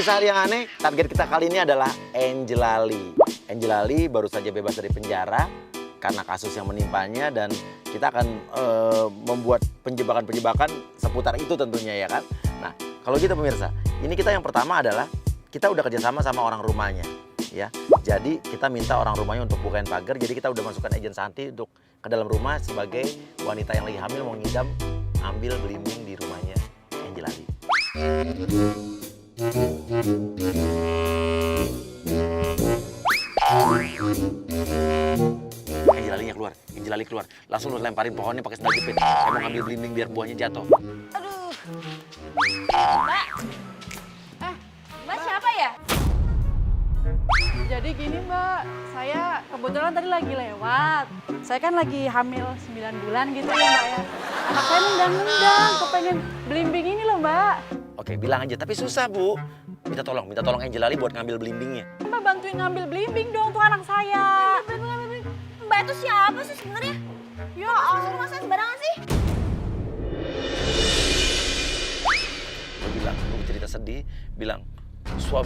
Kisah Hari yang Aneh, target kita kali ini adalah Angelali. Angelali baru saja bebas dari penjara karena kasus yang menimpanya dan kita akan membuat penjebakan-penjebakan seputar itu tentunya ya kan. Nah, kalau gitu pemirsa, ini kita yang pertama adalah kita udah kerjasama sama orang rumahnya ya. Jadi kita minta orang rumahnya untuk bukain pagar, jadi kita udah masukkan agen Santi untuk ke dalam rumah sebagai wanita yang lagi hamil mau ngidam ambil belimbing di rumahnya Angelali. Angelali keluar. Langsung lu lemparin pohonnya pakai sendal jepit. Saya mau ngambil belimbing biar buahnya jatuh. Aduh. Mbak. Mbak siapa ya? Jadi gini Mbak, saya kebetulan tadi lagi lewat. Saya kan lagi hamil 9 bulan gitu ya Mbak ya. Anak saya nendang-nendang, kepengen belimbing ini loh Mbak. Oke, bilang aja. Tapi susah Bu. Minta tolong Angelali buat ngambil belimbingnya. Mbak bantuin ngambil belimbing dong tuh anak saya. Mbak itu siapa sih sebenarnya? Ya Allah, rumah saya sembarangan sih. Lu bilang, lu cerita sedih, bilang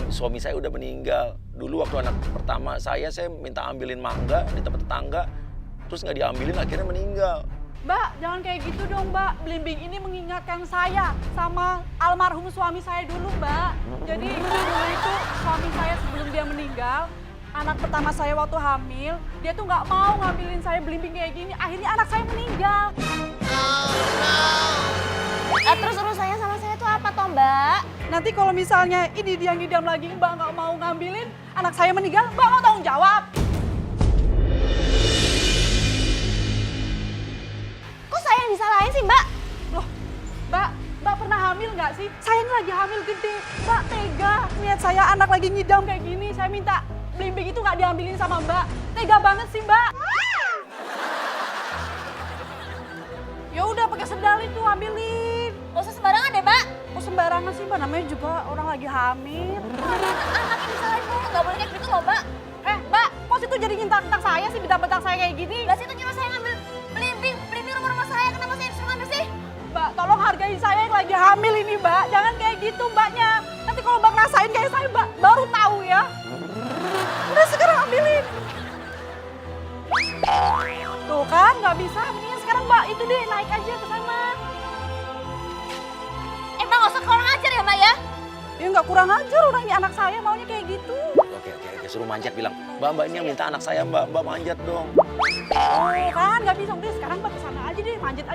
suami saya udah meninggal. Dulu waktu anak pertama saya minta ambilin mangga di tempat tetangga, terus nggak diambilin akhirnya meninggal. Mbak, jangan kayak gitu dong Mbak. Belimbing ini mengingatkan saya sama almarhum suami saya dulu Mbak. Jadi dulu itu suami saya sebelum dia meninggal, anak pertama saya waktu hamil, dia tuh nggak mau ngambilin saya belimbing kayak gini. Akhirnya anak saya meninggal. Terus urusannya sama saya tuh apa toh Mbak? Nanti kalau misalnya ini dia ngidam lagi, Mbak nggak mau ngambilin, anak saya meninggal, Mbak mau tanggung jawab. Kok saya yang disalahin sih Mbak? Loh, Mbak pernah hamil nggak sih? Saya ini lagi hamil gede, Mbak tega. Lihat saya anak lagi ngidam kayak gini, saya minta belimbing itu nggak diambilin sama Mbak. Tega banget sih Mbak. Ya udah pakai sendal itu ambilin. Gak usah sembarangan deh Mbak. Kok sembarangan sih Mbak, namanya juga orang lagi hamil. Anak yang disalahin Bu, nggak boleh kayak gitu loh Mbak. Mbak, kok situ jadi nyentang-nyentang saya sih, bentang-bentang saya kayak gini? Lah situ nyuruh saya ngambil belimbing rumah saya, kenapa saya disuruh ngambil sih? Mbak, tolong hargai saya yang lagi hamil ini Mbak. Jangan kayak gitu Mbaknya. Nanti kalau Mbak ngerasain kayak saya Mbak, baru tahu ya. Udah sekarang ambilin. Tuh kan, nggak bisa. Mendingan sekarang Mbak, itu deh naik aja ke sana. Mbak nggak usah kurang ajar ya Mbak ya? Ya nggak kurang ajar, orangnya anak saya maunya kayak gitu. Oke, suruh manjat bilang, Mbak ini yang minta anak saya Mbak manjat dong. Oh kan, nggak bisa. Udah sekarang Mbak ke sana aja deh, manjat,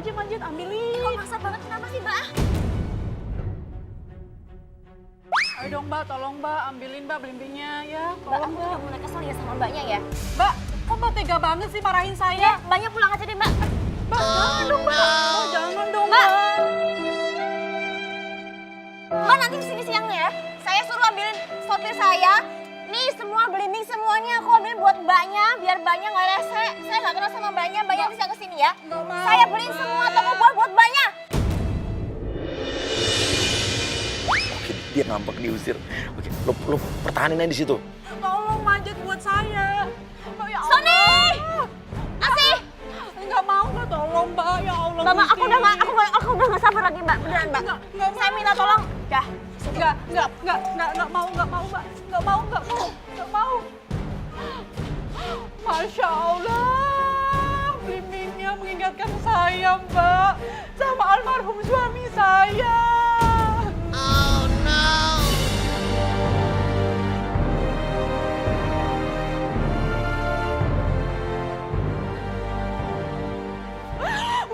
ambilin. Kok maksa banget kenapa sih Mbak? Ayo dong Mbak, tolong Mbak, ambilin Mbak belimbingnya ya. Mbak, Tolong aku Mbak. udah mulai kesel ya sama Mbaknya ya. Mbak, kok Mbak tega banget sih marahin saya? Ya, Mbaknya pulang aja deh Mbak. Mbak, jangan dong Mbak. Oh, jangan dong Mbak. Mbak nanti kesini siangnya ya. Saya suruh ambilin sopir saya. Nih semua belimbing semuanya aku ambilin buat Mbaknya. Biar Mbaknya nggak rese. Saya nggak kenal sama Mbaknya. Mbaknya bisa kesini ya. Nggak mau. Saya beliin semua toko buat Mbaknya. Oke, dia ngambek diusir. Oke, lu pertahanin aja di situ. Tolong manjat buat saya. Mbak, ya Allah. Sony! Asih! Nggak mau Mbak, tolong Mbak. Ya Allah. Mbak, aku Gusti. udah nggak sabar lagi Mbak. Beneran Mbak. Nggak mau. Saya minta tolong. Dah. Nggak mau Mbak. Nggak mau. Masya Allah. Belimbingnya mengingatkan saya Mbak. Sama almarhum suami saya. Oh no!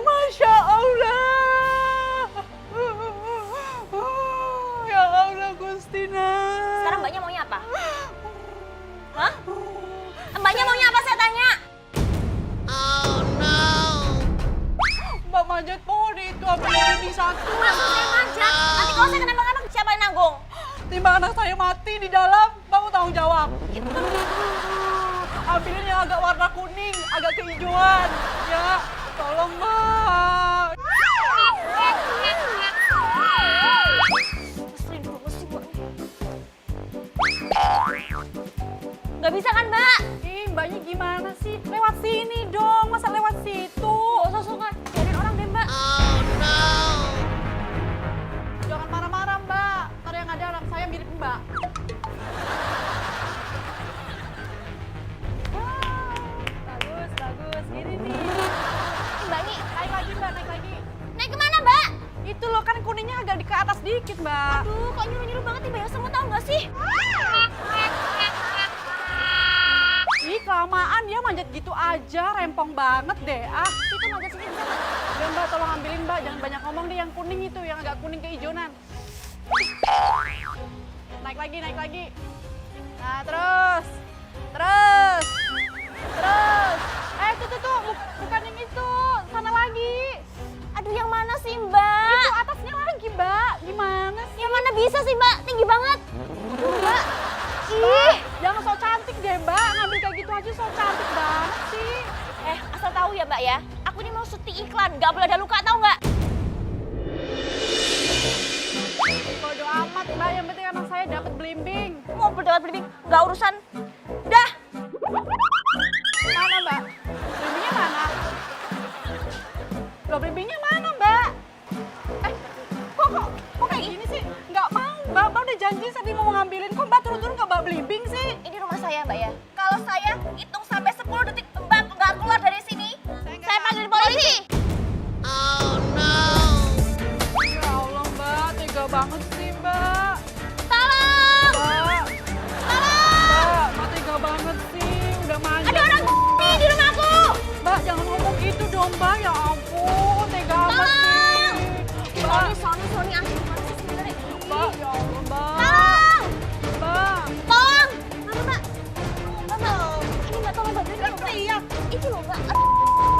Masya Allah. Ya Allah Gustina. Sekarang Mbaknya maunya apa? Hah? Mbaknya maunya apa saya tanya? Oh no! Mbak manjat pohon itu ambil belimbing satu. Maksud saya manjat. Nanti kalau saya kenapa-kenapa siapa yang nanggung? Timbang anak saya mati di dalam, Mbak mau tanggung jawab. Ambilin yang agak warna kuning, agak kehijauan. Ya, tolong Mbak. Gak bisa kan Mbak? Ih, Mbaknya gimana sih? Lewat sini dong, masa lewat situ? Gak usah suka biarin orang deh Mbak. Oh no! Jangan marah-marah Mbak, ntar yang ada anak saya mirip Mbak. agak ke atas dikit, Mbak. Aduh, kok nyuruh-nyuruh banget nih Mbak Yasa, mau tahu nggak sih? Ih, kelamaan dia manjat gitu aja, rempong banget deh. Ah, Itu manjat sini bisa nggak? ya Mbak, tolong ambilin Mbak, jangan banyak ngomong deh yang kuning itu, yang agak kuning keijonan. Naik lagi, naik lagi. Nah, terus. Tuh, bukan yang itu, sana lagi. Aduh, yang mana sih Mbak? Itu atasnya lagi, Mbak. Gimana sih? Yang mana bisa sih Mbak? Tinggi banget. Aduh Mbak. Ih. Jangan sok cantik deh, Mbak. Ngambil kayak gitu aja sok cantik banget sih. Asal tahu ya Mbak ya, aku ini mau syuting iklan, nggak boleh ada luka, tahu nggak? Bodo amat, Mbak. Yang penting anak saya dapat belimbing. Mau berdebat belimbing, nggak urusan. Dah. Mana, Mbak? Belimbingnya mana? Loh, belimbingnya mana, Mbak? Kok kayak gini sih? Nggak mau, Mbak udah janji tadi mau ngambilin. Kok Mbak turun-turun nggak bawa belimbing sih? Ini rumah saya Mbak ya. Kalau saya hitung sampai 10 detik Mbak nggak keluar dari sini, saya panggil polisi. Oh no! Ya Allah, Mbak. Tega banget sih, Mbak. Tolong. Mbak, Tolong. Mbak tega banget sih. Udah manja. Ada orang nih di rumahku. Mbak, jangan ngomong gitu dong, Mbak. Ya ampun, tega amat sih. Mbak, Sony anjing mana sih sebenarnya? Mbak, ya Allah, Mbak. Tolong. Mbak. Tolong. Mana Mbak? Mbak. Ini Mbak tolong bantuin aku, Mbak. Itu loh Mbak.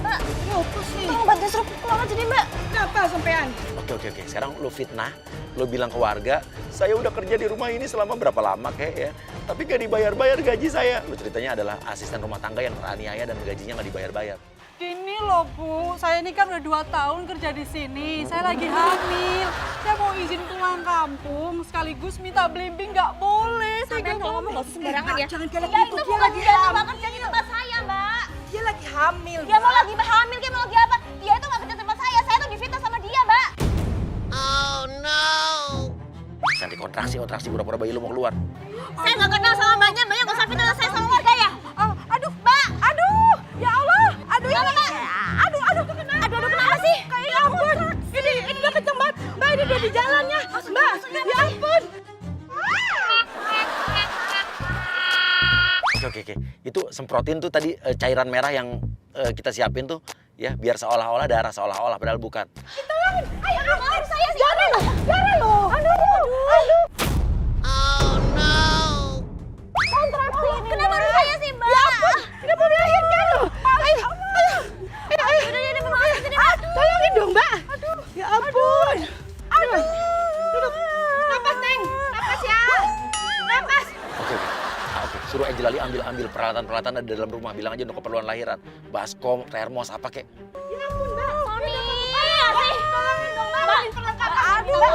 Mbak. Apa sih? Tolong bantuin suruh keluar aja deh Mbak. Kenapa sampean? Oke. Sekarang lu fitnah, lu bilang ke warga, saya udah kerja di rumah ini selama berapa lama kek ya. Tapi gak dibayar-bayar gaji saya. Lu ceritanya adalah asisten rumah tangga yang teraniaya dan gajinya gak dibayar-bayar. Gini loh, Bu. Saya ini kan udah 2 tahun kerja di sini. Saya lagi hamil. Saya mau izin pulang kampung sekaligus minta belimbing, nggak boleh. Sampean kalau ngomong nggak usah sembarangan ya. Jangan kayak Ya gitu. itu Dia bukan lagi dia tuh hamil. nggak kerja di tempat saya Mbak. Dia lagi hamil. Dia mau lagi hamil, dia mau lagi apa? Dia itu nggak kerja di tempat saya tuh difitnah sama dia Mbak. Oh no! Nanti kontraksi pura-pura bayi lu mau keluar. Saya nggak kenal sama mbaknya nggak usah fitnah saya sama warga ya. Aduh, Mbak. Aduh, ya Allah. Aduh, ya Kenapa, Mbak. Aduh, kenapa sih? Ya ampun. Ini udah kenceng banget. Mbak, ini udah di jalannya. Mbak, ya ampun. Oke. Itu semprotin tuh tadi cairan merah yang kita siapin tuh ya biar seolah-olah darah seolah-olah padahal bukan. Ayo keluar saya sih. Jangan loh. Aduh. Oh no! Kontraksi ini. Kenapa harus saya sih Mbak? Ya ampun. Ini mau melahirkan loh. Ayo. Udah memang harus ini Mbak. Tolongin dong, Mbak. Aduh. Ya ampun. Aduh. Duduk. Napas, Neng. Napas ya. Napas. Oke. Suruh Angelali ambil peralatan-peralatan ada di dalam rumah. Bilang aja untuk keperluan lahiran. Baskom, termos, apa kek. Ya ampun, Mbak. Sony. Tolongin dong, Mbak. Mbak. Perlengkapan. Aduh. Mbak.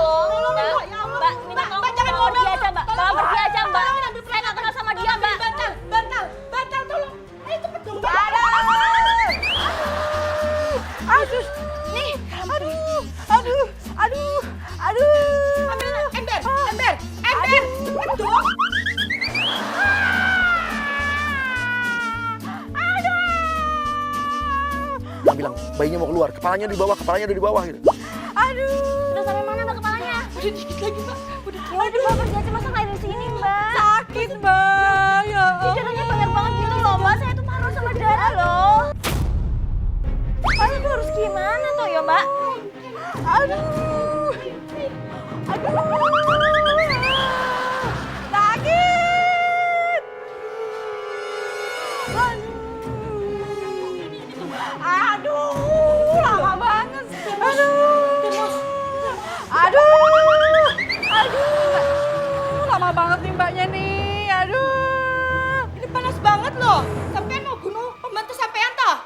Ya Allah. Mbak, minta tolong jangan bawa bodoh. pergi aja Mbak. Bawa pergi aja Mbak. Saya nggak kenal sama dia Mbak. Bantal, tolong. Ayo cepet dong, Mbak. Aduh. Nih. Aduh. Ember. Cepet dong. Dia bilang bayinya mau keluar, kepalanya di bawah gitu. Aduh. Udah sampai mana Mbak kepalanya? Udah dikit lagi, Mbak. Udah Udah bawa pergi aja masa nggak dari sini Mbak. sakit, Mbak. Ya Ih, darahnya banyak banget gitu loh Mbak. Saya tuh malu sama darah loh. Saya tuh harus gimana tuh ya Mbak? Aduh. Sakit. Aduh, lama banget sih. Aduh, lama banget nih mbaknya nih. Aduh, ini panas banget loh. Sampean mau bunuh pembantu sampean toh?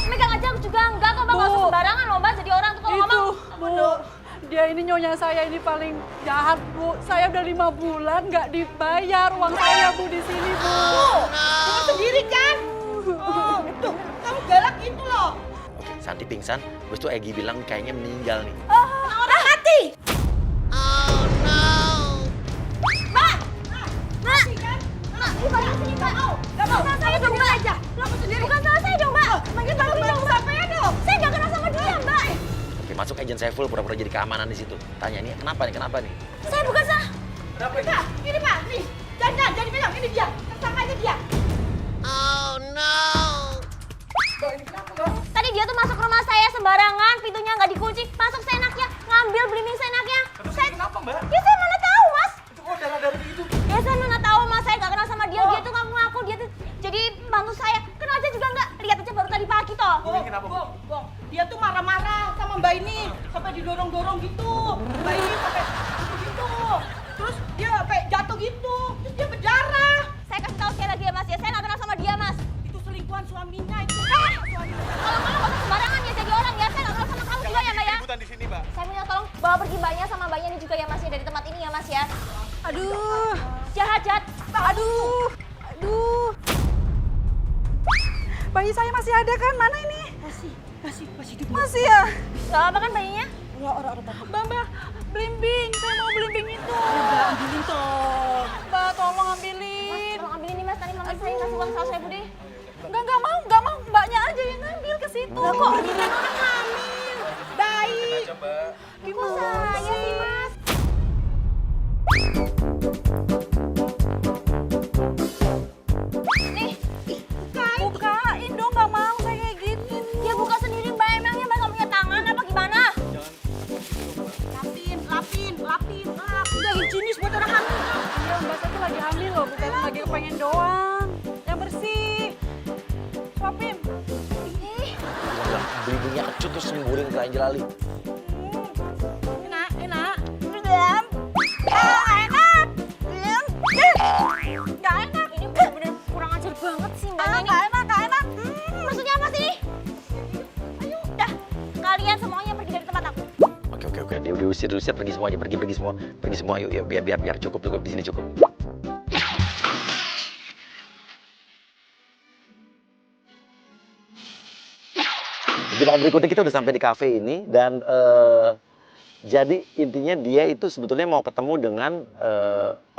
Megang aja aku juga enggak kok Mbak. Nggak usah Bu. sembarangan loh Mbak. Jadi orang tuh kalau Itu, ngomong. Bu. Dia ini nyonya saya ini paling jahat, Bu. Saya udah 5 bulan nggak dibayar uang saya, Bu, di sini, Bu. No! Sendiri kan? Oh, tuh, kamu galak itu loh. Oke, Santi pingsan, terus tuh Egi bilang kayaknya meninggal nih. Orang mati. Oh no! Mbak! Mbak! Mbak, balik sini Mbak. Nggak mau. Bukan saya dong Mbak. Bukan salah saya dong Mbak. Manggil dong Mbak. Sampai dong. Saya nggak kenal sama dia Mbak. Oke, masuk agent Saiful pura-pura jadi keamanan di situ. Tanya nih, kenapa nih? Saya bukan sah. Pak, ini Pak, nih. Jangan pegang, ini dia. Tersangkanya dia. Oh no! Tadi dia tuh masuk rumah saya sembarangan, pintunya nggak dikunci, masuk seenaknya, ngambil belimbing seenaknya. Kenapa, Mbak? Ya saya mana tahu, Mas. Itu kok darah-darah begitu? Ya saya mana tahu, Mas. Saya nggak kenal sama dia. Dia tuh ngaku-ngaku dia tuh jadi bantu saya. Kenal aja juga nggak. Lihat aja baru tadi pagi toh. Kenapa, Bu? Bong, dia tuh marah-marah sama Mbak ini. Sampai didorong-dorong gitu. Mbak ini sampai gitu. Terus dia sampai jatuh gitu. Terus dia berdarah. Saya kasih tahu sekali lagi ya, Mas. Ya saya nggak kenal sama dia, Mas. Itu selingkuhan suaminya itu. Kalau kamu nggak usah sembarangan ya jadi orang ya. Saya nggak kenal sama kamu juga ya, Mbak ya. Ributan di sini, Mbak. Saya minta tolong bawa pergi mbaknya sama mbaknya ini juga ya, Mas ya, dari tempat ini ya, Mas ya. Aduh. Jahat. Aduh. Bayi saya masih ada kan? Mana ini? Masih hidup. Masih ya? Gak apa kan bayinya? Mbak, belimbing. Saya mau belimbing itu. Mbak, ambilin toh. Mbak, tolong ambilin. Mas, tolong ambilin nih, Mas. Tadi mama saya ngasih uang 100.000 deh. Enggak mau. Mbaknya aja yang ngambil ke situ. Lah kok ini kan orang hamil. Baik. Coba. Kok saya sih, Mas? Nih, Bukain dong, nggak mau saya kayak gini. ya buka sendiri Mbak. Emangnya Mbak nggak punya tangan apa gimana? Lapin. Udah higienis buat orang hamil. Iya, Mbak saya tuh lagi hamil loh, bukan lagi kepengen doang. Yang bersih. Suapin. Bilang belimbingnya kecut terus nyemburin ke Angelali. Enak. Belum. Enak. Belum. Gak enak. Ini bener-bener kurang ajar banget sih Mbaknya ini. Gak enak. Maksudnya apa sih? Ayo, udah. Kalian semuanya pergi dari tempat aku. Oke. Dia diusir pergi semua aja, pergi semua. Yuk, biar cukup di sini cukup. Di malam berikutnya kita udah sampai di kafe ini dan jadi intinya dia itu sebetulnya mau ketemu dengan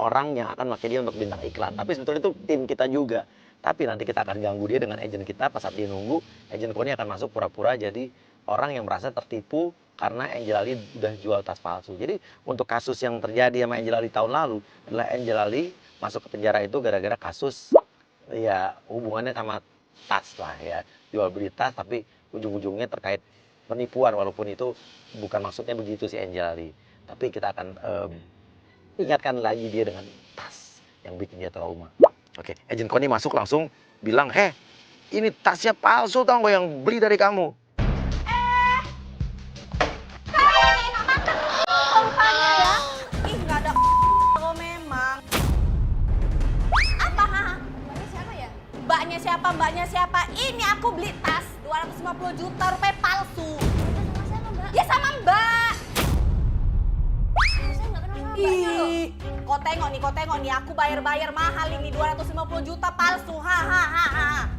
orang yang akan pakai dia untuk bintang iklan. Tapi sebetulnya itu tim kita juga. Tapi nanti kita akan ganggu dia dengan agent kita. Pas saat dia nunggu, agent Koni akan masuk pura-pura jadi orang yang merasa tertipu karena Angelali udah jual tas palsu. Jadi untuk kasus yang terjadi sama Angelali tahun lalu adalah Angelali masuk ke penjara itu gara-gara kasus ya hubungannya sama tas lah ya. Jual beli tas tapi ujung-ujungnya terkait penipuan walaupun itu bukan maksudnya begitu si Angelali. Tapi kita akan ingatkan lagi dia dengan tas yang bikin dia trauma. Oke, agent Koni masuk langsung bilang, ini tasnya palsu tau gak yang beli dari kamu? Rupanya ya. Ih, nggak ada lo memang. Apa? Mbaknya siapa ya? Mbaknya siapa? Ini aku beli tas 250 juta rupiah palsu. Sama siapa Mbak? Ya sama Mbak. Saya nggak kenal sama Mbaknya loh. Ih, kau tengok nih, aku bayar mahal ini 250 juta palsu. Ha.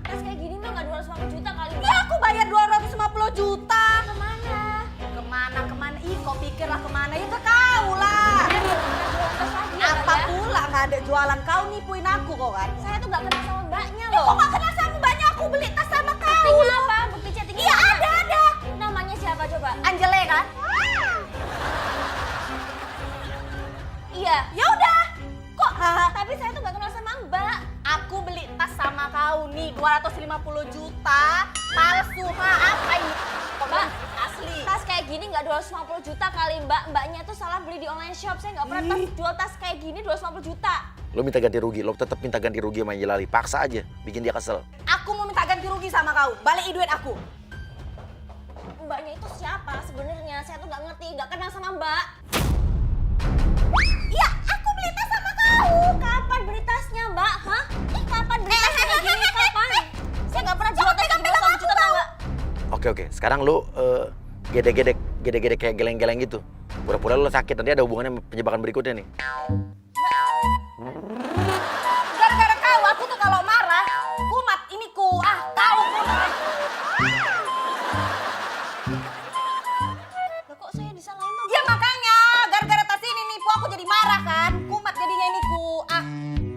Tas kayak gini mah nggak 250 juta kali Mbak. Ya aku bayar 250 juta. Kemana? Ih, kau pikirlah kemana? Ya ke kau lah. Tas lagi ya, Apa Mbak, ya? pula nggak ada jualan, kau nipuin aku kok kan? Saya tuh nggak kenal sama Mbaknya Ya loh. kok nggak kenal sama Mbaknya, aku beli tas sama kau. Buktinya apa? Bukti chattingnya Iya mana? ada. Namanya siapa coba? Angele kan? Iya. Ya udah. Kok Tapi saya tuh nggak kenal sama Mbak. aku beli tas sama kau nih 250 juta palsu. Apa ini? Mbak, Asli. tas kayak gini nggak 250 juta kali Mbak. Mbaknya tuh salah beli di online shop. Saya nggak pernah jual tas kayak gini 250 juta. Lo minta ganti rugi, lo tetap minta ganti rugi sama Angelali. Paksa aja, bikin dia kesel. Aku mau minta ganti rugi sama kau. Balik duit aku. Mbaknya itu siapa sebenarnya? Saya tuh nggak ngerti, nggak kenal sama Mbak. Iya, aku beli tas sama kau. Kapan beli tasnya Mbak? Hah? Kapan beli tasnya kayak gini? Kapan? Saya nggak pernah jual tas kayak 250 juta tau nggak? Oke. Sekarang lo gede-gede kayak geleng-geleng gitu. Pura-pura lo sakit, nanti ada hubungannya sama penjebakan berikutnya nih. Gara-gara kau, aku tuh kalau marah, kumat ini tahu kumat. Loh, kok saya disalahin tuh? Ya makanya, gara-gara tas ini nipu aku jadi marah kan. Kumat jadinya ini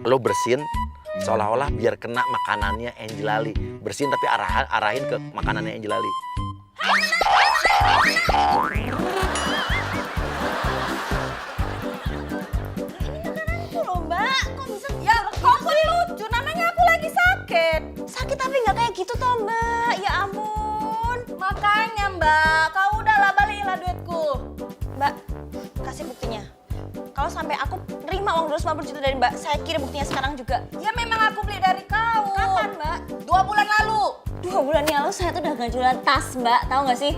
Lo bersin seolah-olah biar kena makanannya Angelali. Bersin tapi arahin ke makanannya Angelali. inilah duitku. Mbak, kasih buktinya. Kalau sampai aku terima uang 250 juta dari Mbak, saya kirim buktinya sekarang juga. Ya memang aku beli dari kau. Kapan, Mbak? 2 bulan lalu. 2 bulan yang lalu saya tuh udah gak jualan tas, Mbak. Tahu nggak sih?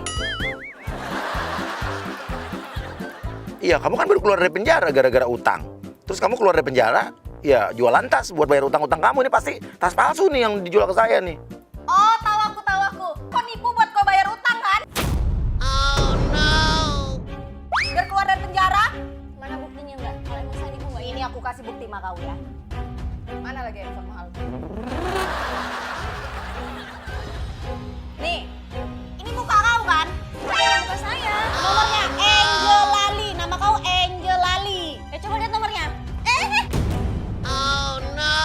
Iya, kamu kan baru keluar dari penjara gara-gara utang. Terus kamu keluar dari penjara, ya jualan tas buat bayar utang-utang kamu. Ini pasti tas palsu nih yang dijual ke saya nih. Oh, tahu aku. Kau nipu buat kau bayar utang kan? Oh no! Biar keluar dari penjara. Mana buktinya, Mbak? Kalian bisa nipu Mbak? Ini aku kasih bukti sama kau ya. Mana lagi handphone mahal? Nih, ini muka kau kan? Muka saya. Nomornya Angel Lali. Nama kau Angel Lali. Coba lihat nomornya. Oh no!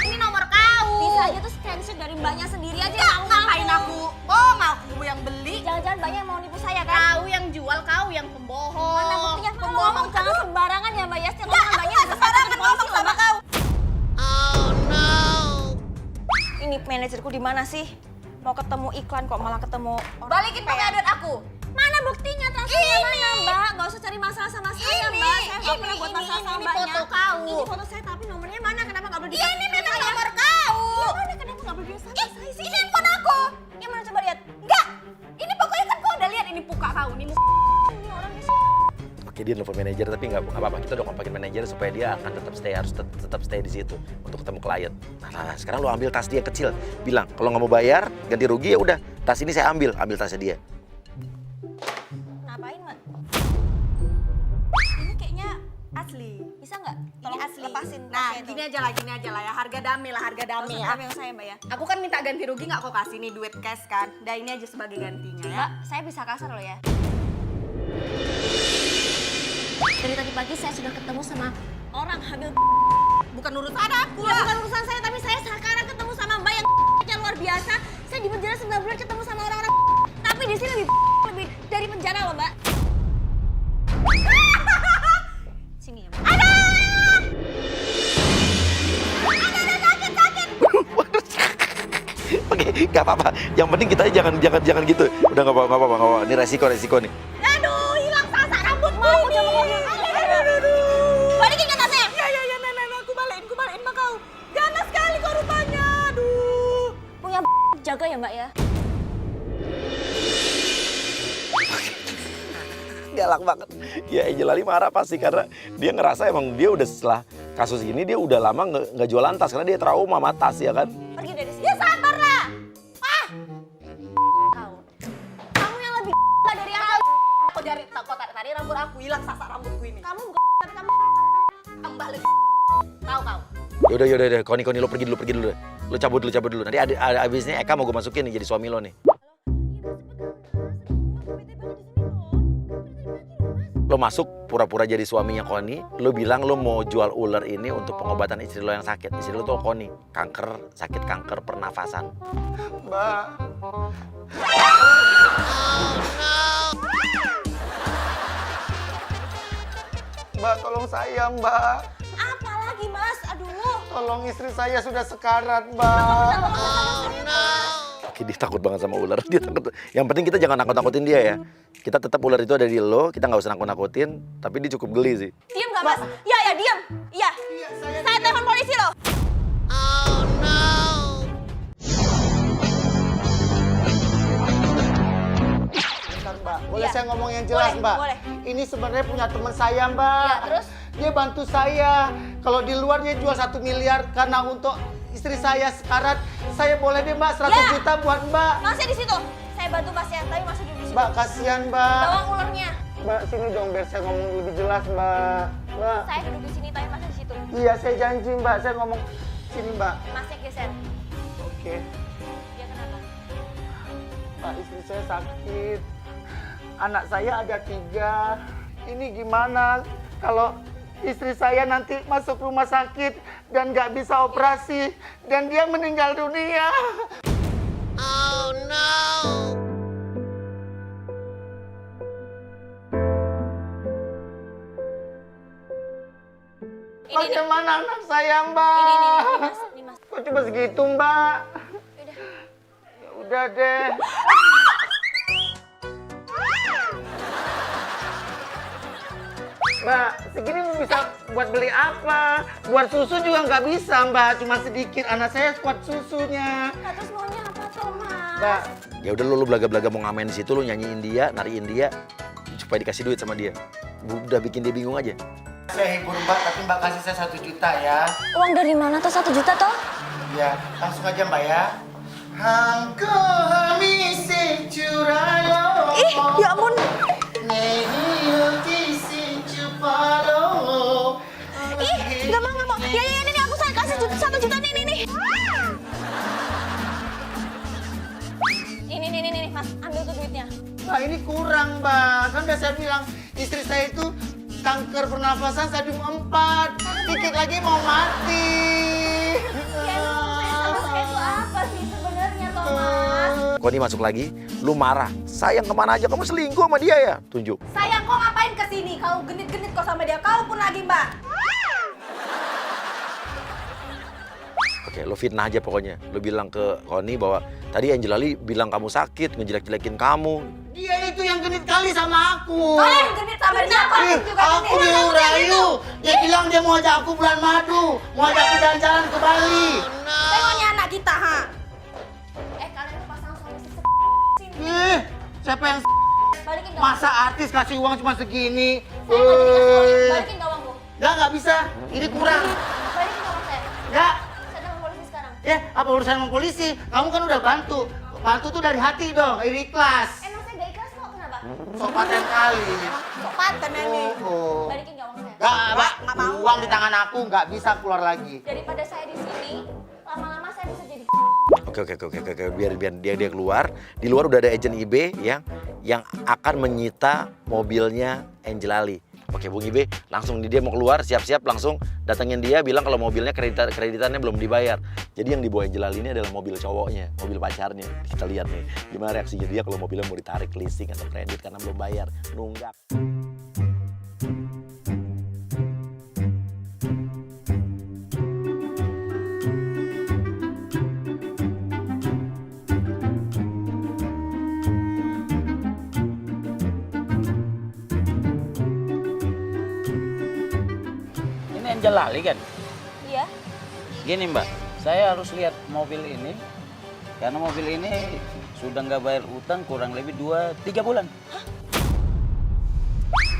Ini nomor kau. Bisa aja tuh screenshot dari Mbaknya sendiri aja. Nggak, ngapain aku? Bohong, aku yang beli. Jangan-jangan Mbaknya mau nipu saya kan? Kau yang jual, kau yang pembohong. Mana buktinya? Kalau Pembohong. ngomong jangan sembarangan ya Mbak ya. Setiap Nggak, ngomong aku Mbaknya nggak bisa sembarangan sampai ngomong polisi loh, sama Mbak. kau. Oh no! Ini manajerku di mana sih? Mau ketemu iklan kok malah ketemu orang. Balikin pakai duit aku. Mana buktinya? Transfernya mana, Mbak? Gak usah cari masalah sama saya, Ini, Mbak. Saya nggak ini, pernah buat ini, masalah sama ini Mbaknya. foto kau. Ini foto saya, tapi nomornya mana? Kenapa nggak boleh Iya, ini dikasih ke memang saya? nomor kau. Iya, mana? Kenapa nggak boleh dikasih ke saya sih? Ini handphone aku. Yang mana coba lihat? Enggak. Ini pokoknya kan kau udah lihat ini muka kau. Ini muka. Ini orangnya Oke, dia nelfon manajer tapi nggak apa-apa. Kita udah kompakin manajer supaya dia akan tetap stay, harus tetap stay di situ untuk ketemu klien. Nah, sekarang lu ambil tas dia kecil. Bilang kalau nggak mau bayar ganti rugi ya udah. Tas ini saya ambil tasnya dia. ngapain, Mbak? Ini kayaknya asli. Bisa nggak? Tolong asli. lepasin. Nah, tasnya itu. gini aja lah ya. Harga damai lah, harga damai Langsung ya. ambil yang saya, Mbak ya. Aku kan minta ganti rugi nggak kau kasih nih duit cash kan. Dah ini aja sebagai gantinya ya. Mbak, saya bisa kasar loh ya. Dari tadi pagi saya sudah ketemu sama orang hamil. Bukan urusan aku Ya lah. bukan urusan saya, tapi saya sekarang ketemu sama Mbak yang luar biasa. Saya di penjara 9 bulan ketemu sama orang-orang. Tapi di sini lebih dari penjara loh, Mbak. Sini ya, Mbak. Oke, nggak apa-apa. Yang penting kita jangan gitu. Udah nggak apa-apa. Ini resiko nih. Aduh, hilang sasak rambutmu Mau ini. coba balikin ke tasnya. Ya, nenek, aku balikin sama kau. Ganas sekali kau rupanya. Aduh. Punya jaga ya, Mbak ya. Galak banget. Ya Angel Lali marah pasti karena dia ngerasa emang dia udah setelah kasus ini dia udah lama nggak jualan tas karena dia trauma sama tas ya kan. Pergi dari sini. Ya sabarlah. Kamu yang lebih dari aku. Kau tadi rambut aku hilang sasak rambutku ini. Kamu bukan, tapi kamu Kembali. Tahu kau. Yaudah, Koni lo pergi dulu deh. Lo cabut dulu. Nanti abisnya Eka mau gue masukin nih jadi suami lo nih. Lo masuk pura-pura jadi suaminya Koni, lo bilang lo mau jual ular ini untuk pengobatan istri lo yang sakit. Istri lo tuh Koni, sakit kanker pernafasan. Mbak. Mbak, tolong saya, Mbak. apa lagi, Mas? Aduh. Tolong istri saya sudah sekarat, Mbak. Oke, dia takut banget sama ular. Dia takut. Yang penting kita jangan nakut-nakutin dia ya. Kita tetap ular itu ada di lo, kita nggak usah nakut-nakutin. Tapi dia cukup geli sih. Diam nggak, Mas? Ya, diam. Iya. Saya telepon polisi loh. Oh no! Bentar, Mbak. Boleh Iya. saya ngomong yang jelas, Boleh, Mbak? boleh. Ini sebenarnya punya teman saya, Mbak. Iya, terus? Dia bantu saya. Kalau di luar dia jual 1 miliar karena untuk istri saya sekarat. Saya boleh deh, Mbak, 100 Ya. juta buat Mbak. Masnya di situ. Saya bantu Mas ya, tapi Mas duduk di situ. Mbak, kasihan, Mbak. Bawa ularnya. Mbak, sini dong biar saya ngomong lebih jelas, Mbak. Mbak. Saya duduk di sini, tapi Masnya di situ. Iya, saya janji, Mbak. Saya ngomong sini, Mbak. Masnya geser. Oke. Dia kenapa? Pak, istri saya sakit. Anak saya ada 3. Ini gimana kalau istri saya nanti masuk rumah sakit dan nggak bisa operasi dan dia meninggal dunia? Oh no! Ini, Bagaimana anak saya, Mbak? Ini, Mas. Ini, Mas. Kok cuma segitu, Mbak? Udah. Ya udah deh. Mbak, segini mau bisa buat beli apa? Buat susu juga nggak bisa, Mbak. Cuma sedikit, anak saya kuat susunya. Nah, terus maunya apa tuh, Mas? Mbak, Ya udah lu belaga-belaga mau ngamen di situ, lu nyanyiin dia, nariin dia supaya dikasih duit sama dia. Udah bikin dia bingung aja. saya hibur Mbak, tapi Mbak kasih saya 1 juta ya. Uang dari mana tuh 1 juta toh? Ya, langsung aja Mbak ya. Hangko hamisi curalo. Ih, ya ampun. Ih, nggak mau. Ya, ini aku saya kasih 1 juta nih. Ini, Mas, ambil tuh duitnya. Mbak, ini kurang Mbak. Kan udah saya bilang, istri saya itu kanker pernafasan stadium 4. Dikit lagi mau mati. Ya, emang saya itu apa sih sebenarnya, toh, Mas? Koni masuk lagi, lu marah. Sayang kemana aja, kamu selingkuh sama dia ya? Tunjuk. Sayang kok ngapain kesini? Kau genit-genit kok sama dia. Kau pun lagi, Mbak. Oke, lu fitnah aja pokoknya. Lu bilang ke Koni bahwa tadi Angelali bilang kamu sakit, ngejelek-jelekin kamu. Dia itu yang genit kali sama aku. Kau yang genit sama dia. Kau Ih, juga aku genit. dirayu. Dia bilang dia mau ajak aku bulan madu. Mau ajak aku jalan-jalan ke Bali. Tengoknya anak kita, ha? Kalian tuh pasangan suami si sini. Ih, siapa yang Balikin gak? masa artis kasih uang cuma segini? Saya nggak jadi kasih uang. Balikin gak uangku? Nggak bisa. Ini kurang. Balikin gak uang saya? Nggak. Saya telepon polisi sekarang. Ya, apa urusan sama polisi? Kamu kan udah bantu. Bantu tuh dari hati dong, ikhlas. Emang saya gak ikhlas kok, kenapa? Sopaten kali. Kok paten ini? Oh. Balikin gak uang saya? Nggak, Mbak. nggak mau. Uang di tangan aku nggak bisa keluar lagi. Daripada saya di sini, lama-lama saya bisa jadi Oke. Biar dia keluar. Di luar udah ada agen IB yang akan menyita mobilnya Angelali. Oke, Bung IB, langsung dia mau keluar, siap-siap langsung datengin dia, bilang kalau mobilnya kreditannya belum dibayar. Jadi yang dibawa Angelali ini adalah mobil cowoknya, mobil pacarnya. Kita lihat nih, gimana reaksinya dia kalau mobilnya mau ditarik leasing atau kredit karena belum bayar, nunggak. Ini Angelali kan? Iya. Gini Mbak, saya harus lihat mobil ini karena mobil ini sudah nggak bayar utang kurang lebih 2-3 bulan.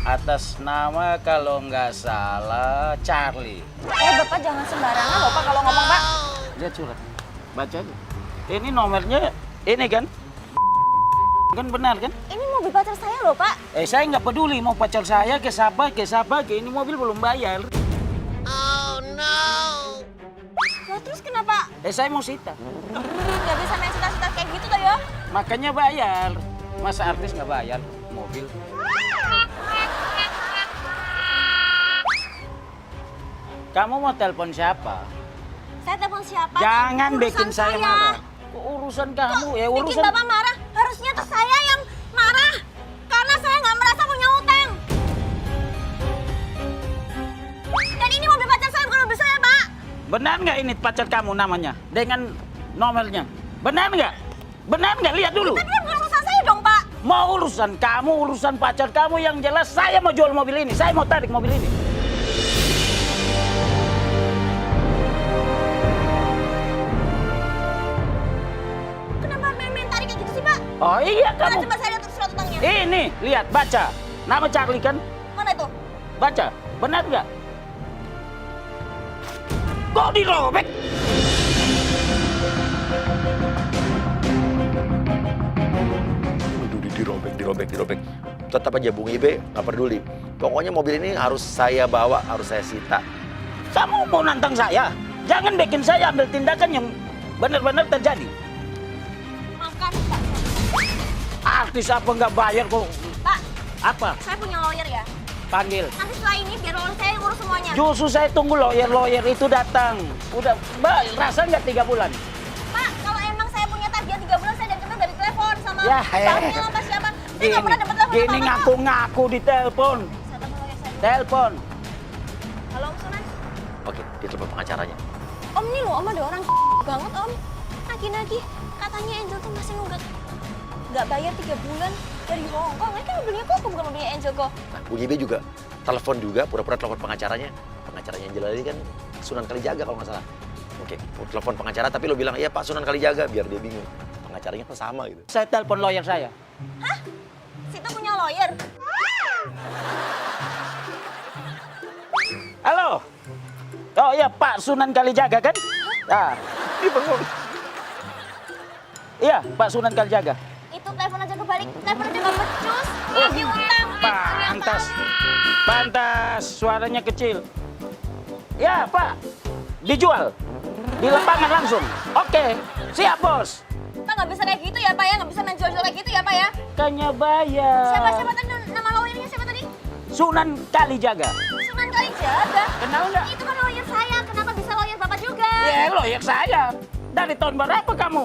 Atas nama kalau nggak salah Charlie. Bapak jangan sembarangan loh, Pak, kalau ngomong, Pak. Lihat surat, baca aja. Ini nomornya ini kan? Kan benar kan? Ini mobil pacar saya loh, Pak. Saya nggak peduli mau pacar saya ke siapa, ini mobil belum bayar. Oh no! Lah terus kenapa? Saya mau sita. Nggak bisa main sita-sita kayak gitu toh ya? Makanya bayar. Masa artis nggak bayar mobil? Kamu mau telepon siapa? Saya telepon siapa? Jangan Urusan bikin saya marah. Kok urusan kamu? Ya Bikin urusan. Bapak marah, harusnya tuh saya yang marah. Karena saya nggak merasa punya utang. Dan ini mobil pacar saya, bukan mobil saya, Pak. Benar nggak ini pacar kamu namanya? Dengan nomornya? Benar nggak? Benar nggak? Lihat dulu. Tapi kan bukan urusan saya dong, Pak. Mau urusan kamu, urusan pacar kamu yang jelas saya mau jual mobil ini. Saya mau tarik mobil ini. Kenapa main-main tarik kayak gitu sih, Pak? Oh iya Mana kamu. coba saya lihat surat utangnya. Ini, lihat, baca. Nama Charlie kan? Mana itu? Baca. Benar nggak? Kok dirobek? Dirobek. Tetap aja Bung Ibe nggak peduli. Pokoknya mobil ini harus saya bawa, harus saya sita. Kamu mau nantang saya? Jangan bikin saya ambil tindakan yang benar-benar terjadi. Makan, Pak. Artis apa nggak bayar kok? Pak, Apa? saya punya lawyer ya. Panggil. Nanti setelah ini biar lawyer saya yang urus semuanya. Justru saya tunggu lawyer itu datang. Udah, Mbak, rasa nggak 3 bulan? Pak, kalau emang saya punya tagihan 3 bulan, saya udah dari telepon sama Ya, banknya sama siapa. Saya nggak pernah dapat telepon Gini apa-apa, Pak. ngaku-ngaku di telepon. Saya telepon lawyer saya. Telepon. Halo, Om Sunan. Oke, dia telepon pengacaranya. Om, nih loh, Om ada orang banget, Om. Nagih-nagih. Katanya Angel tuh masih nunggak nggak bayar 3 bulan dari Hongkong. Ini kan mobilnya kok bukan mobilnya Angel kok. Nah, Bung Ibe juga telepon juga, pura-pura telepon pengacaranya. Pengacaranya Angelali kan Sunan Kalijaga kalau nggak salah. Oke, telepon pengacara tapi lo bilang, iya Pak Sunan Kalijaga, biar dia bingung. Pengacaranya kan sama gitu. Saya telepon lawyer saya. Hah? Situ punya lawyer? Halo. Oh iya Pak Sunan Kalijaga kan? Ah, Ih bengong. iya Pak Sunan Kalijaga. Itu telepon aja kebalik, telepon aja nggak becus. Lagi utang. Pantas, pantas suaranya kecil. Ya Pak, dijual di lapangan langsung. Oke, siap bos. Pak nggak bisa kayak gitu ya Pak ya, nggak bisa main jual-jual kayak gitu ya Pak ya. Kayaknya bayar. Siapa tadi nama lawyernya siapa tadi? Sunan Kalijaga. Sunan Kalijaga. Kenal nggak? Itu kan lawyer saya, kenapa bisa lawyer Bapak juga? Ya lawyer saya. Dari tahun berapa kamu?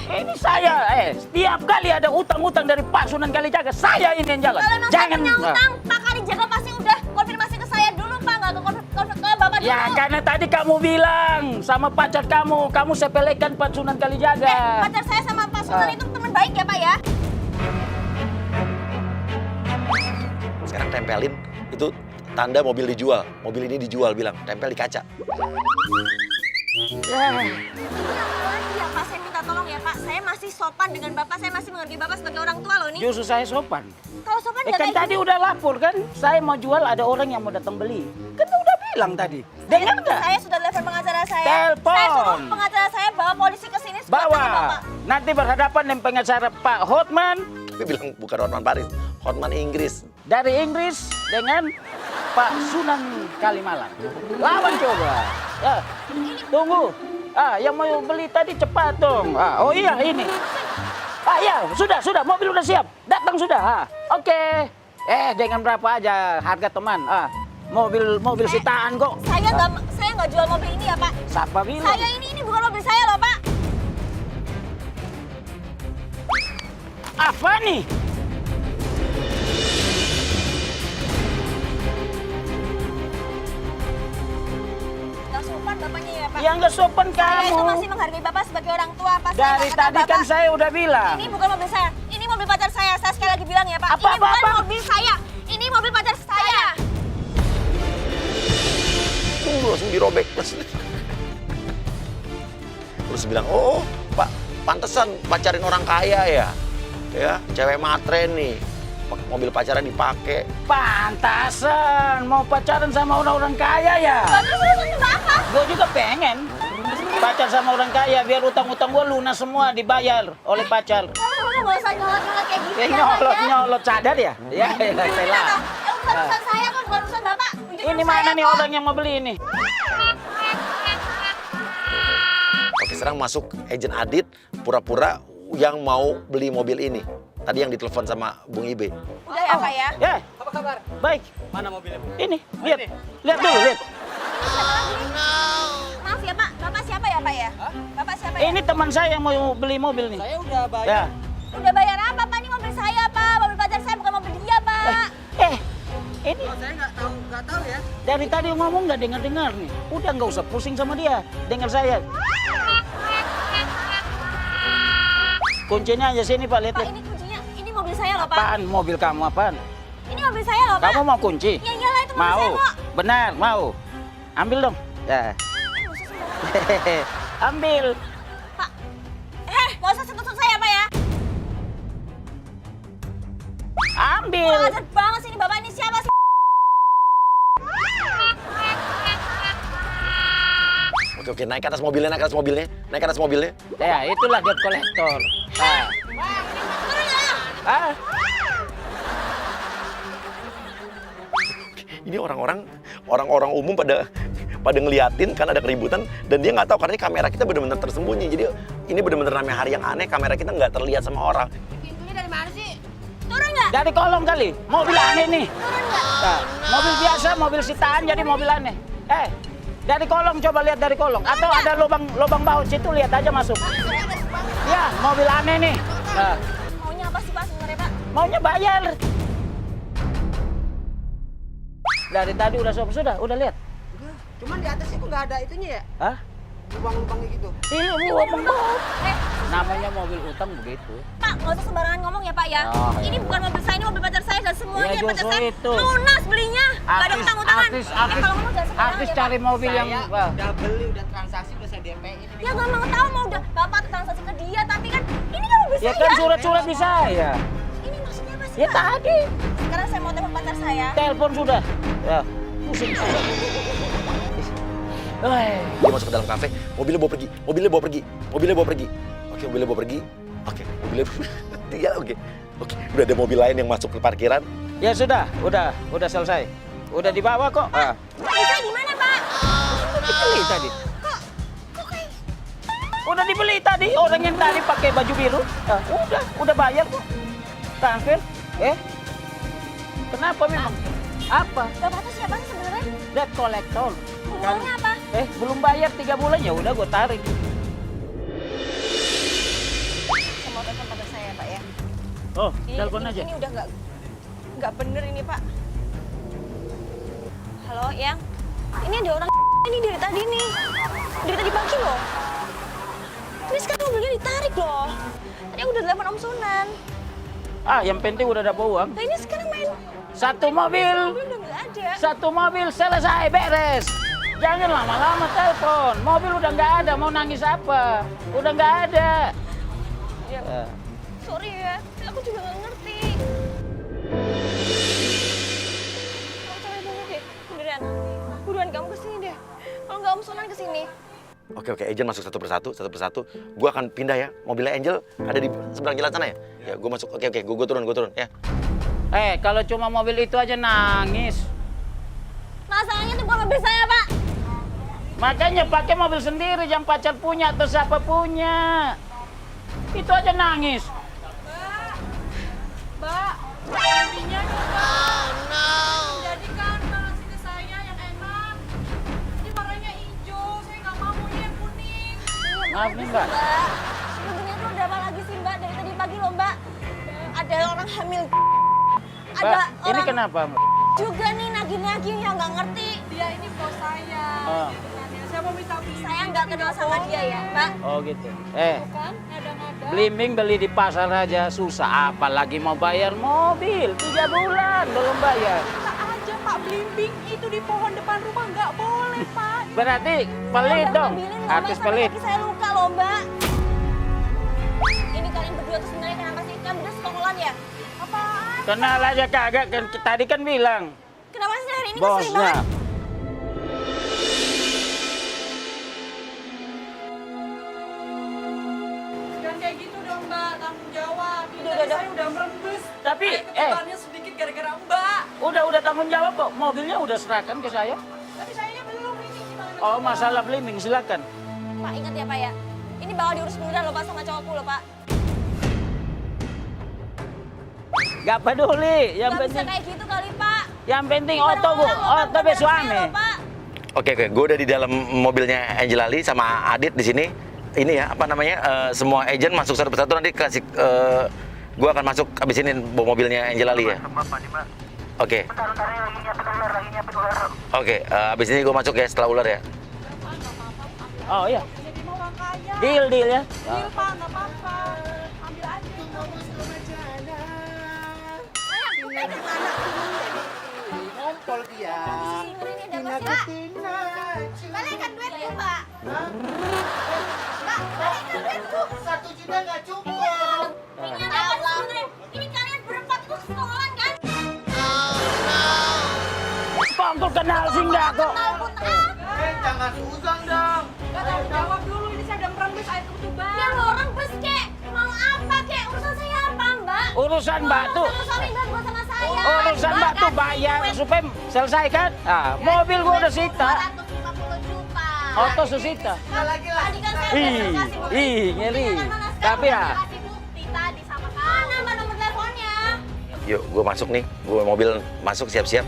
Ini saya, setiap kali ada utang-utang dari Pak Sunan Kalijaga, saya ini yang jalan. Kalau emang Jangan. punya utang, Pak Kalijaga pasti udah konfirmasi ke saya dulu Pak, nggak ke Bapak dulu. Ya karena tadi kamu bilang sama pacar kamu sepelekan Pak Sunan Kalijaga. Pacar saya sama Pak Sunan itu teman baik ya Pak ya? Sekarang tempelin, itu tanda mobil dijual. Mobil ini dijual, bilang, tempel di kaca. Iya Pak, saya minta tolong ya Pak. Saya masih sopan dengan Bapak, saya masih menghargai Bapak sebagai orang tua loh nih. Justru saya sopan. Kalau sopan nggak Kan kayak tadi gitu. udah lapor kan, saya mau jual ada orang yang mau datang beli. Kan udah bilang tadi. Dengar nggak? Saya sudah telepon pengacara saya. Telepon. Saya suruh pengacara saya bawa polisi ke sini. supaya tangkap Bawa. Bapak. Nanti berhadapan dengan pengacara Pak Hotman Tapi bilang bukan Hotman Paris, Hotman Inggris. dari Inggris dengan Pak Sunan Kalimalang. Lawan coba. Ya, tunggu. Yang mau beli tadi cepat dong. Oh iya ini. Ya sudah mobil udah siap. Datang sudah. Oke. Dengan berapa aja harga teman? Mobil sitaan kok. Saya nggak jual mobil ini ya Pak. Siapa bilang? Saya ini bukan mobil saya loh Pak. Apa nih? Nggak sopan Bapaknya ya Pak. Yang nggak sopan Saya itu kamu. masih menghargai Bapak sebagai orang tua Pak. Saya Dari nggak kata tadi kan Bapak. saya udah bilang. Ini bukan mobil saya. Ini mobil pacar saya. Saya sekali lagi bilang ya Pak. Apa, ini bukan apa? mobil saya. Ini mobil pacar saya. Tunggu, langsung dirobek. Terus bilang, oh Pak, pantesan pacarin orang kaya ya. Ya, cewek matre nih. Mobil pacaran dipakai. Pantasan mau pacaran sama orang-orang kaya ya. Terus juga apa? Gue juga pengen pacar sama orang kaya biar utang-utang gue lunas semua dibayar oleh pacar. Kamu nggak usah nyolot-nyolot kayak gitu ya Pak ya. Nyolot sadar ya? Ya, lah. Urusan saya kok bukan urusan Bapak. Tunjukin Ini saya mana nih kok. orang yang mau beli ini? Oke, sekarang masuk agent Adit, pura-pura yang mau beli mobil ini. Tadi yang ditelepon sama Bung Ibe. Udah ya Pak ya. Ya. Apa kabar? Baik. Mana mobilnya, Bu? Ini, lihat. Lihat dulu, lihat. Maaf ya Pak, Bapak siapa ya Pak ya? Bapak siapa ya? Ini teman saya yang mau beli mobil nih. Saya udah bayar. Ya. Udah bayar apa Pak? Ini mobil saya Pak, mobil pacar saya bukan mobil dia Pak. Ini Saya nggak tahu ya. dari tadi ngomong nggak dengar-dengar nih. Udah nggak usah pusing sama dia. Dengar saya. Kuncinya aja sini Pak, lihat. Pak lihat. ini kuncinya, ini mobil saya loh Pak. Apaan? Mobil kamu apaan? Ini mobil saya loh Pak. Kamu mau kunci? Ya iyalah itu mobil Mau? saya kok. Benar, mau. Ambil dong. Ya. Ambil. Pak, nggak usah sentuh saya Pak ya. Ambil. Kurang ajar banget sih ini Bapak ini siapa sih? Oke, naik ke atas mobilnya, naik ke atas mobilnya. Naik ke atas mobilnya. Ya, itulah debt collector. Ini orang-orang umum pada ngeliatin kan ada keributan dan dia nggak tahu karena ini kamera kita benar-benar tersembunyi. Jadi ini benar-benar namanya hari yang aneh, kamera kita nggak terlihat sama orang. Pintunya dari mana sih? Turun nggak? Dari kolong kali. Mobil aneh nih. Turun nggak? Nah, mobil biasa, mobil sitaan jadi mobil aneh. Dari kolong coba lihat dari kolong. Atau ada lubang baut situ lihat aja masuk. Ya, mobil aneh nih. Nah, Maunya apa sih Pak sebenarnya Pak? maunya bayar. Dari tadi udah lihat. Cuman di atas itu nggak ada itunya ya? Hah? Lubang-lubangnya gitu. Ini lubang baut. Eh, Namanya mobil utang begitu. Pak, nggak usah sembarangan ngomong ya Pak ya. Oh, iya. Ini bukan mobil saya, ini mobil pacar saya dan semuanya ya Pak justru Cesep. itu. Lunas belinya. Nggak ada utang-utangan. Kalau ngomong jangan sembarangan Artis ya, Pak. cari mobil yang udah beli, udah transaksi, udah saya DP-in. Ya nggak mau tahu mau udah Bapak transaksi ke dia, tapi kan ini kan mobil ya saya. kan surat-surat di saya. Ini maksudnya apa sih Ya Pak? tadi Sekarang saya mau telepon pacar saya. telepon sudah. Ya, pusing sudah. Dia masuk ke dalam kafe, mobilnya bawa pergi, mobilnya bawa pergi, mobilnya bawa pergi. Oke, mobilnya bawa pergi. Oke, mobilnya tinggal. Oke, udah ada mobil lain yang masuk ke parkiran. Ya sudah selesai. Udah dibawa kok. Mobil saya di mana Pak? Dibeli tadi. Udah dibeli tadi, orang yang tadi pakai baju biru. Udah bayar kok. Transfer. Kenapa memang? Apa? Bapak tuh siapa sih sebenarnya? Debt collector. Hubungannya apa? Belum bayar 3 bulan ya udah gue tarik. Saya mau telepon pacar saya Pak ya. Oh, telepon aja. Ini udah nggak bener ini Pak. Halo, Yang. Ini ada orang ini dari tadi nih. Dari tadi pagi loh. Ini sekarang mobilnya ditarik loh. Tadi aku udah telepon Om Sunan. Yang penting udah ada uang. Nah ini sekarang main Satu mobil. mobil udah nggak ada. Satu mobil selesai beres. Jangan lama-lama telepon. Mobil udah nggak ada. Mau nangis apa? Udah nggak ada. Ya, sorry ya, aku juga nggak ngerti. Kamu cari dulu deh, beneran. Buruan kamu kesini deh. Kalau nggak Om Sunan kesini. Oke, agent masuk satu persatu. Gue akan pindah ya. Mobilnya Angel ada di seberang jalan sana ya. Ya, gue masuk. Oke, gue turun ya. Kalau cuma mobil itu aja nangis. Masalahnya tuh bukan mobil saya, Pak. Makanya pakai mobil sendiri, yang pacar punya atau siapa punya. Itu aja nangis. Mbak, lebihnya dong, Mbak. Jadikan nasi ke saya yang enak. Ini warnanya hijau, saya nggak mau ini yang kuning. Maaf nih, Mbak. Mbak, sebenarnya tuh ada apa lagi sih, Mbak? Dari tadi pagi loh, Mbak. Ada orang hamil. Ada Mbak, ini orang kenapa, Mbak? juga nih nagih-nagih yang nggak ngerti. Dia ini bos saya. Oh. Gitu kan ya. Saya mau minta beli. Saya nggak kenal sama dia ya, Mbak. Oh gitu. Kan, ngada-ngada. Blimbing beli di pasar aja susah, apalagi mau bayar mobil 3 bulan belum bayar. Bisa aja Pak Blimbing itu di pohon depan rumah nggak boleh Pak. Berarti Saya pelit udah dong, ngambilin, Mbak, artis sampai pelit. kaki saya luka loh, Mbak. Ini kalian berdua tuh sebenarnya kenapa sih? Kan berdua sekongkolan ya? Apaan? Kenal aja kagak, kan tadi kan bilang Kenapa sih hari ini ngeselin bosnya. banget? Jangan kayak gitu dong Mbak, tanggung jawab. Ini Udah, tadi udah. saya udah merembes. Tapi, Air ketubannya sedikit gara-gara Mbak. Udah tanggung jawab kok, mobilnya udah serahkan ke saya. Tapi sayanya belum ini gimana? Oh masalah blimbing silakan. Pak, ingat ya, Pak ya. Ini bakal diurus beneran loh, Pak, sama cowokku loh, Pak. Gak peduli, yang Gak bisa penting kayak gitu kali, Pak. yang penting Ini oto bu, barang-barang loh, Pak. oto be Barang saya suami. loh, Pak. Oke, gue udah di dalam mobilnya Angel Ali sama Adit di sini. Ini ya, apa namanya? Semua agent masuk satu persatu nanti kasih. Gue akan masuk abis ini bawa mobilnya Angel Ali ya. Oke. Oke, abis ini gue masuk ya setelah ular ya. Oh iya, Jadi mau orang kaya. deal ya. Deal Pak, nggak apa-apa. Ambil aja. Ngompol dia. Ini ada Tina apa sih, Pak? Tina. Balikan duitku, Pak. Hah? Pak, balikan duitku. 1 juta nggak cukup. Ini ada apa sih sebenarnya? Ini kalian berempat itu sekongkolan kan? Kok aku kenal sih enggak kok? Tahu apa? Jangan susah dong. Nggak tanggung jawab dulu, ini saya udah merembes air ketuban. Ya lo orang bes, kek. Mau apa, kek? Urusan saya apa, Mbak? Urusan Mbak tuh, Sama suami Mbak, bukan sama saya. urusan Mbak tuh bayar supaya selesai kan? Mobil gua udah sita, 250 juta. oto susita. Tadi kan saya udah kasih bukti. Nyeri. Mana sekarang Tapi ya, udah kasih bukti tadi sama kamu. Mana Mbak nomor teleponnya? Yuk, gue masuk nih. Gue mobil masuk siap-siap.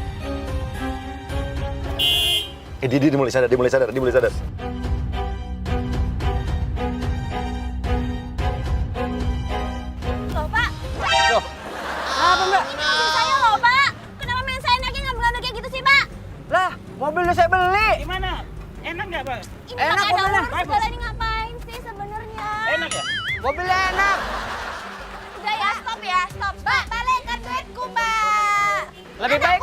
Dia mulai sadar. Loh, Pak. loh, apa Mbak? Ini mobil saya loh, Pak. Kenapa main saya enaknya ngambil-ngambil kayak gitu sih, Pak? Lah, mobil udah saya beli. Gimana? Enak nggak Pak? Ini Enak, pakai ada mobilnya. uang segala ini ngapain sih sebenarnya? Enak ya? Mobilnya enak. Udah ya, stop ya, stop. Pak, balikkan duitku, Pak. Lebih baik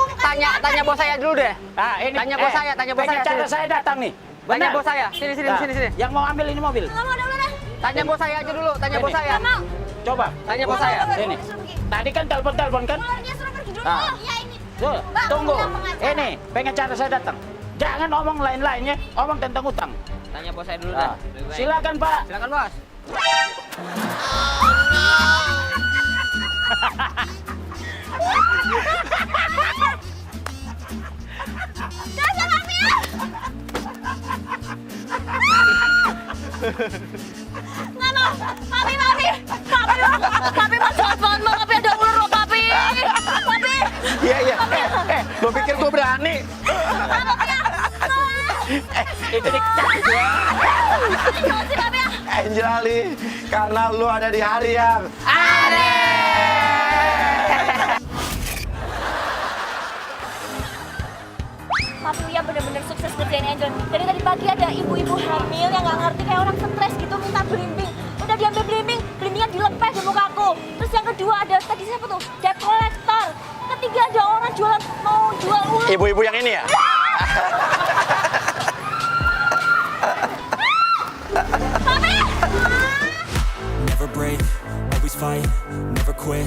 tanya bos saya dulu deh. Ah, ini. Tanya bos saya, tanya bos saya. Pengacara Sini. saya datang nih. Tanya Benar. bos saya. Sini. Nah, Sini. Yang mau ambil ini mobil. Nggak mau, udah. Tanya bos saya aja dulu. Tanya bos Sini. saya. Nggak mau. Coba. Tanya bos saya. Sini. Tadi kan telepon kan? Mau, dia suruh pergi dulu. Ah. Ya ini. Tuh, Mbak, tunggu. undang pengacara. Ini pengacara saya datang. Jangan omong lain-lainnya, omong tentang utang. Tanya bos saya dulu deh. Ah, Lebih baik. silakan Pak. Silakan bos. Dasar mafia! Nggak mau, papi, mas jahat banget, papi ada ular loh, papi. Iya. Lo pikir gue berani? Itu dicari gua. Jangan sih, papi ya. Angelali, karena lu ada di hari yang Papi Uya bener-bener sukses ngerjain Angel. Dari tadi pagi ada ibu-ibu hamil yang nggak ngerti kayak orang stres gitu minta belimbing. Udah diambil belimbingan dilepeh di mukaku. Terus yang kedua ada tadi siapa tuh? Debt collector. Ketiga ada orang mau jual ular. ibu-ibu yang ini ya? Papi! Never break, always fight, never quit.